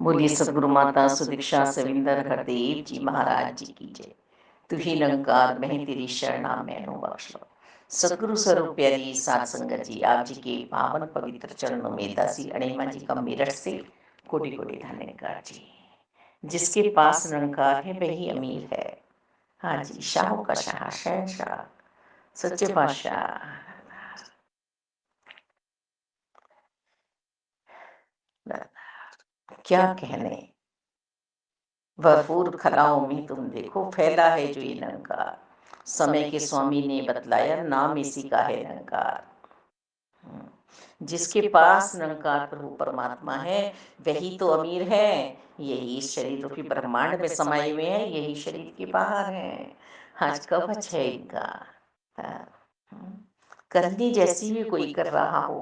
बोलिए सदगुरु माता सुदीक्षा सविंदर हरदेव जी महाराज जी की जय। तू ही निरंकार मैं तेरी शरणा मैनू बख्श लो। सदगुरु स्वरूप प्यारी सात संगत जी, आप जी के पावन पवित्र चरणों में दासी अणिमा जी का मेरठ से कोटि कोटि धन्यवाद जी। जिसके पास निरंकार है वही अमीर है। हाँ जी, शाहों का शाह शहंशाह सच्चे पातशाह। क्या कहने, भरपूर खलाओं में तुम देखो फैला है जो ये निरंकार। समय के स्वामी ने बतलाया नाम इसी का है निरंकार। जिसके पास निरंकार प्रभु परमात्मा है वही तो अमीर है। यही इस शरीर रूपी ब्रह्मांड में समाये हुए हैं, यही शरीर के बाहर है। आज कवच है इनका। करनी जैसी भी कोई कर रहा हो,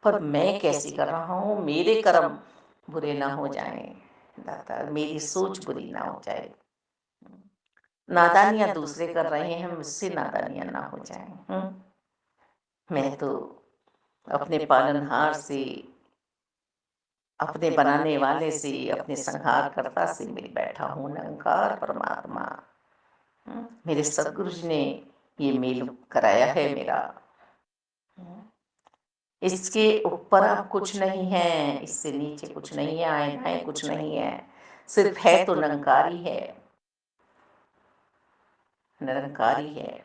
पर मैं कैसी कर रहा हूँ, मेरे कर्म बुरे ना हो जाएं दाता, मेरी सोच बुरी ना हो जाए। नादानियां दूसरे कर रहे हैं, मुझसे नादानियां ना हो जाएं। मैं तो अपने पालनहार से, अपने बनाने वाले से, अपने संहारकर्ता से मिल बैठा हूँ निरंकार परमात्मा। मेरे सदगुरु जी ने ये मेल कराया है मेरा। इसके ऊपर अब कुछ नहीं है, इससे नीचे कुछ नहीं है, आए दाएं कुछ नहीं है, सिर्फ है तो निरंकारी है। निरंकारी है।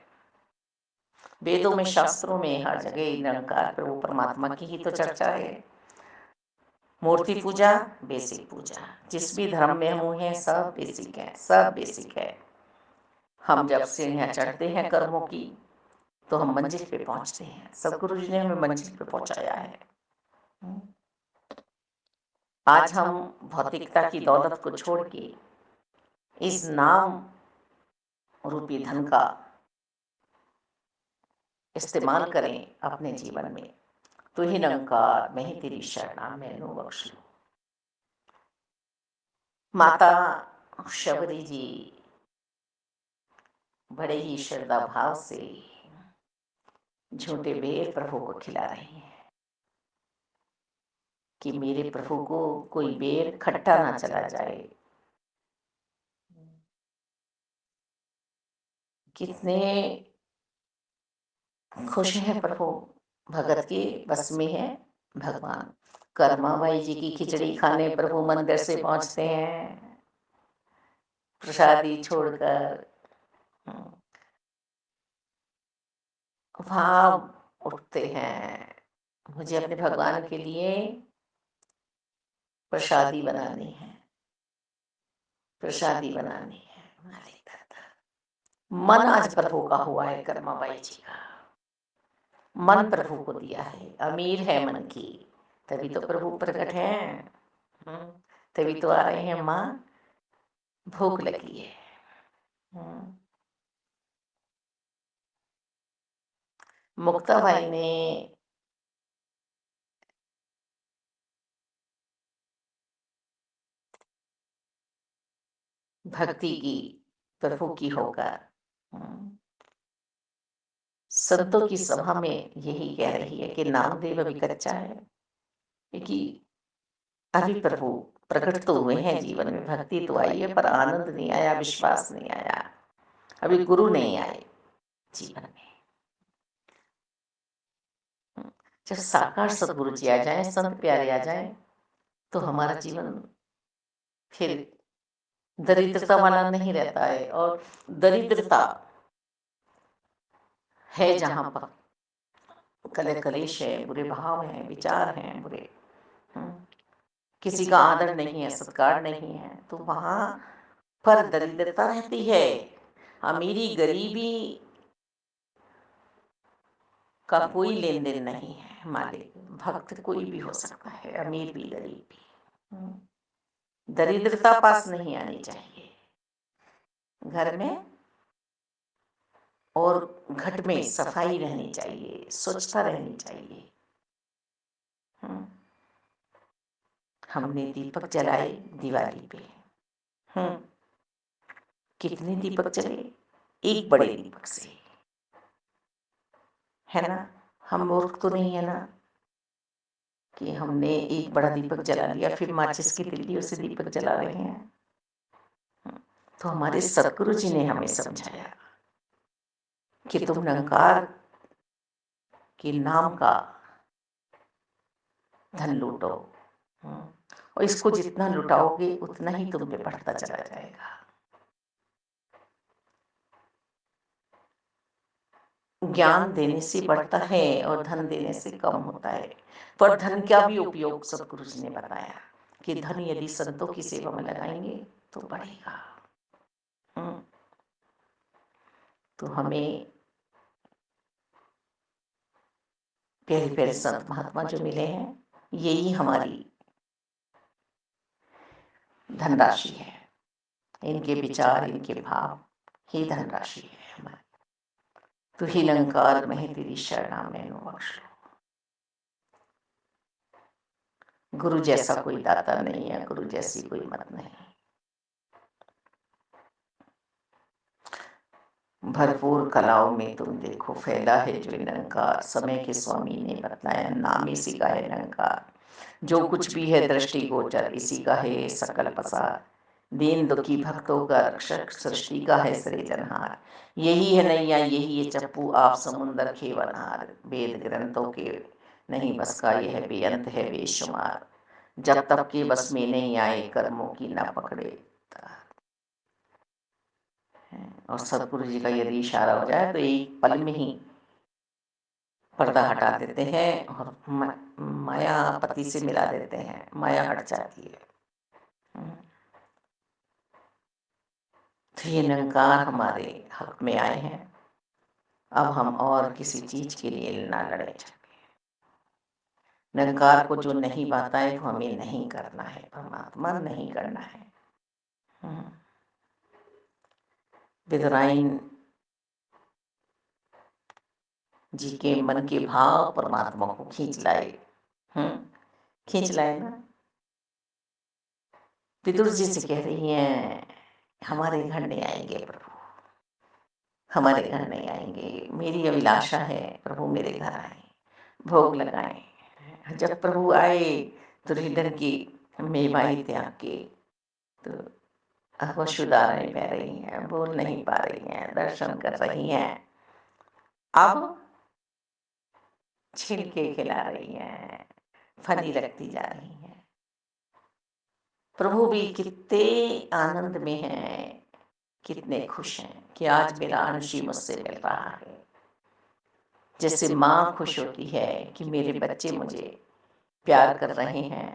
वेदों में शास्त्रों में हर जगह निरंकार प्रभु परमात्मा की ही तो चर्चा है। मूर्ति पूजा बेसिक पूजा, जिस भी धर्म में हम हैं सब बेसिक है, सब बेसिक है। हम जब सीढ़ियाँ चढ़ते हैं कर्मों की तो हम मंजिल पे पहुंचते हैं। सदगुरु जी ने हमें मंजिल पे पहुंचाया है। आज हम भौतिकता की दौलत को छोड़ के इस नाम रूपी धन का इस्तेमाल करें अपने जीवन में। तू ही निरंकार मैं ही तेरी शरणा मैनू बख्श लो। माता शबरी जी बड़े ही श्रद्धा भाव से झूठे बेर प्रभु को खिला रही हैं कि मेरे प्रभु को कोई बेर खट्टा ना चला जाए। कितने खुश हैं प्रभु, भगत के बस में है भगवान। कर्माबाई जी की खिचड़ी खाने प्रभु मंदिर से पहुंचते हैं, प्रसादी छोड़कर। भाव उठते हैं, मुझे अपने भगवान के लिए प्रसादी बनानी है, प्रसादी बनानी है। मन आज प्रभु का हुआ है, कर्माबाई जी का मन प्रभु को दिया है, अमीर है मन की, तभी तो प्रभु प्रकट हैं। तभी तो आ रहे हैं, माँ भूख लगी है। मुक्ताबाई ने भक्ति की प्रभु की होकर संतों की सभा में यही कह रही है कि नामदेव अभी कच्चा है, क्योंकि अभी प्रभु प्रकट तो हुए हैं, जीवन में भक्ति तो आई है पर आनंद नहीं आया, विश्वास नहीं आया, अभी गुरु नहीं आए जीवन में। जब साकार सदगुरु जी आ जाए, संत प्यारे आ जाए, तो हमारा जीवन फिर दरिद्रता वाला नहीं रहता है। और दरिद्रता है जहां पर कले कलेश है, बुरे भाव हैं, विचार हैं बुरे, किसी का आदर नहीं है, सत्कार नहीं है, तो वहां पर दरिद्रता रहती है। अमीरी गरीबी का कोई लेन देन नहीं है। मालिक भक्त कोई भी हो सकता है, अमीर भी गरीब भी। दरिद्रता पास नहीं आनी चाहिए घर में, और घट में सफाई रहनी चाहिए, स्वच्छता रहनी चाहिए। हमने दीपक जलाए दिवाली पे, कितने दीपक जले, एक बड़े दीपक से, है ना। हम मूर्ख तो नहीं है ना, कि हमने एक बड़ा दीपक जला लिया, फिर माचिस की तिल्लियों से दीपक जला रहे हैं। तो हमारे सतगुरु जी ने हमें समझाया कि तुम निरंकार के नाम का धन लूटो, और इसको जितना लुटाओगे उतना ही तुम पे बढ़ता चला जाएगा। ज्ञान देने से बढ़ता है और धन देने से कम होता है। पर धन का भी उपयोग सतगुरु जी ने बताया कि धन यदि संतों की सेवा में लगाएंगे तो बढ़ेगा। तो हमें प्यारे प्यारे संत महात्मा जो मिले हैं, यही हमारी धनराशि है। इनके विचार, इनके भाव ही धनराशि है हमारी। तू ही निरंकार मैं तेरी शरणा मैनू बख्श लो। गुरु जैसा कोई दाता नहीं है, गुरु जैसी कोई मत नहीं। भरपूर कलाओं में तुम देखो फैला है जो निरंकार। समय के स्वामी ने बतलाया नाम इसी का है निरंकार। जो कुछ भी है दृष्टि गोचर इसी का है सकल पसार। दीन दुखी भक्तों का रक्षक सृष्टि का है सृजनहार। यही है नैया यही है चप्पू आप समुंदर खेवनहार। वेद ग्रंथों के नहीं बस का यह बेअंत है बेशुमार। जब तक के बस में नहीं आए कर्मों की न पकड़े। और सतगुरु जी का यदि इशारा हो जाए तो एक पल में ही पर्दा हटा देते हैं और माया पति से मिला देते हैं, माया हट जाती है। तो ये निरंकार हमारे हक में आए हैं। अब हम और किसी चीज के लिए ना लड़े। निरंकार को जो नहीं पाता है वो हमें नहीं करना है, परमात्मा नहीं करना है। विदुराइन जी के मन के भाव परमात्मा को खींच लाए। खींच लाए ना। विदुर जी से कह रही हैं हमारे घर नहीं आएंगे प्रभु, हमारे घर नहीं आएंगे। मेरी अभिलाषा है प्रभु मेरे घर आए, भोग लगाएं। जब प्रभु आए दुर्योधन की मेवाई त्याग के, तो अब वो शुदाएं बह रही हैं, बोल नहीं पा रही हैं, दर्शन कर रही हैं। अब छिलके खिला रही हैं, फली रखती जा रही हैं। प्रभु भी कितने आनंद में हैं, कितने खुश हैं कि आज मेरा अंशी मुझसे मिल रहा है। जैसे माँ खुश होती है कि मेरे बच्चे मुझे प्यार कर रहे हैं,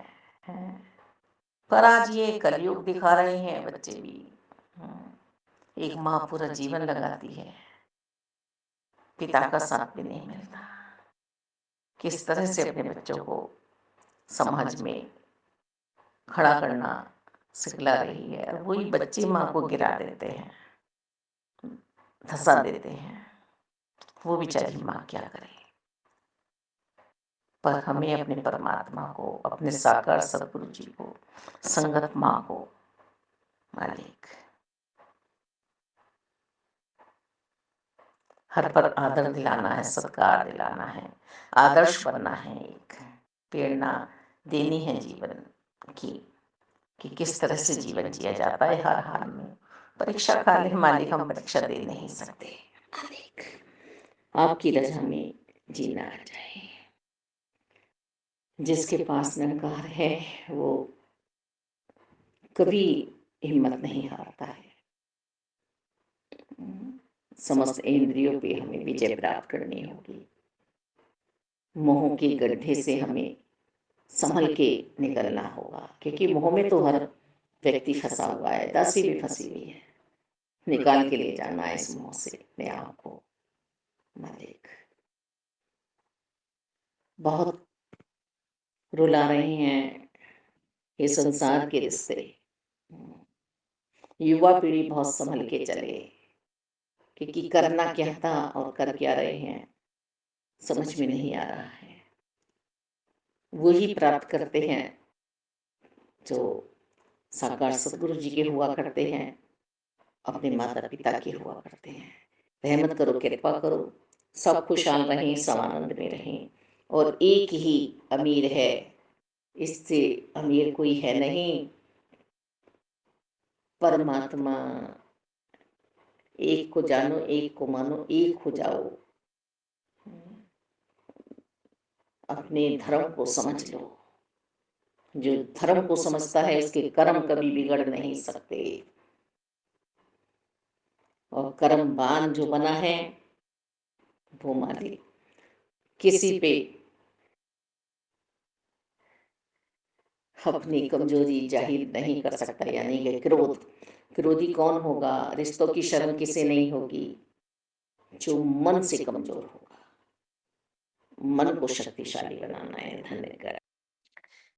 पर आज ये कलयुग दिखा रहे हैं बच्चे भी। एक माँ पूरा जीवन लगाती है, पिता का साथ भी नहीं मिलता। किस तरह से अपने बच्चों को समाज में खड़ा करना सिखला रही है, और वही बच्चे माँ को गिरा देते हैं, धसा देते हैं। वो बेचारी माँ क्या करे। पर हमें अपने परमात्मा को, अपने साकार सतगुरु जी को, संगत माँ को, मालिक हर पर आदर दिलाना है, सत्कार दिलाना है, आदर्श बनना है। एक प्रेरणा देनी है जीवन की कि किस तरह से जीवन जिया जाता है हर हाल में। परीक्षा काल है मालिक, हम परीक्षा दे नहीं सकते। मालिक आपकी रजा में जीना आ जाए। जिसके पास निरंकार है वो कभी हिम्मत नहीं हारता है। समस्त इंद्रियों पे हमें विजय प्राप्त करनी होगी। मोह के गड्ढे से हमें संभल के निकलना होगा, क्योंकि मोह में तो हर व्यक्ति फंसा हुआ है, दासी भी फंसी हुई है। निकाल के ले जाना है इस मोह से अपने आप को। मालिक बहुत रुला रहे हैं ये संसार के रिश्ते। युवा पीढ़ी बहुत संभल के चले, क्योंकि करना क्या था और कर क्या रहे हैं समझ में नहीं आ रहा है। वही प्राप्त करते हैं जो साकार सतगुरु जी के हुआ करते हैं, अपने माता पिता के हुआ करते हैं। रहमत करो, कृपा करो, सब खुशहाल रहें, सब आनंद में रहें। और एक ही अमीर है इससे अमीर कोई है नहीं। परमात्मा एक को जानो, एक को मानो, एक हो जाओ। अपने धर्म को समझ लो। जो धर्म को समझता है उसके कर्म कभी बिगड़ नहीं सकते। और कर्मवान जो बना है वो मालिक किसी पे अपनी कमजोरी जाहिर नहीं कर सकता, यानी कि क्रोध। क्रोधी कौन होगा? रिश्तों की शर्म किसे नहीं होगी? जो मन से कमजोर होगा। मन को शक्तिशाली बनाना है। धन्यवाद।